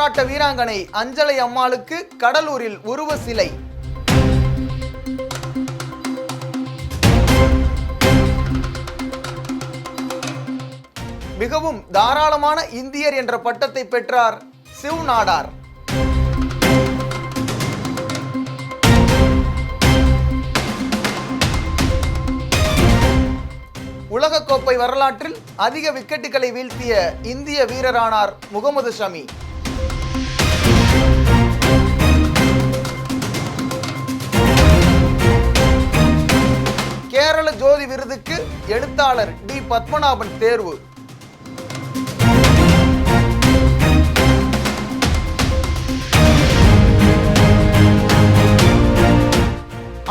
போராட்ட வீராங்கனை அஞ்சலை அம்மாளுக்கு கடலூரில் உருவ சிலை. மிகவும் தாராளமான இந்தியர் என்ற பட்டத்தை பெற்றார் சிவ் நாடார். உலகக்கோப்பை வரலாற்றில் அதிக விக்கெட்டுகளை வீழ்த்திய இந்திய வீரரானார் முகமது ஷமி. கேரள ஜோதி விருதுக்கு எழுத்தாளர் டி பத்மநாபன் தேர்வு.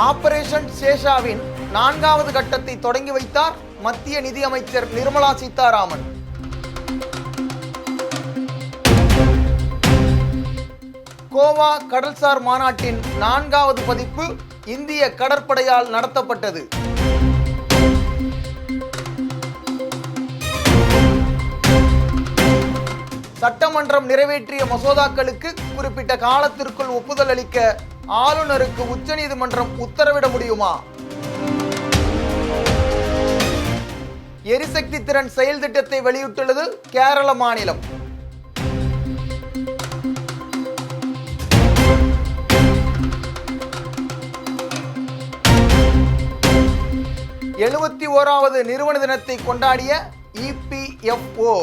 ஆபரேஷன் சேஷாவின் 4வது கட்டத்தை தொடங்கி வைத்தார் மத்திய நிதியமைச்சர் நிர்மலா சீதாராமன். கோவா கடல்சார் மாநாட்டின் 4வது பதிப்பு இந்திய கடற்படையால் நடத்தப்பட்டது. சட்டமன்றம் நிறைவேற்றிய மசோதாக்களுக்கு குறிப்பிட்ட காலத்திற்குள் ஒப்புதல் அளிக்க ஆளுநருக்கு உச்சநீதிமன்றம் உத்தரவிட முடியுமா? எரிசக்தி திறன் செயல் திட்டத்தை வெளியிட்டுள்ளது கேரள மாநிலம். எழுபத்தி ஓராவது நிறுவன தினத்தை கொண்டாடிய EPFO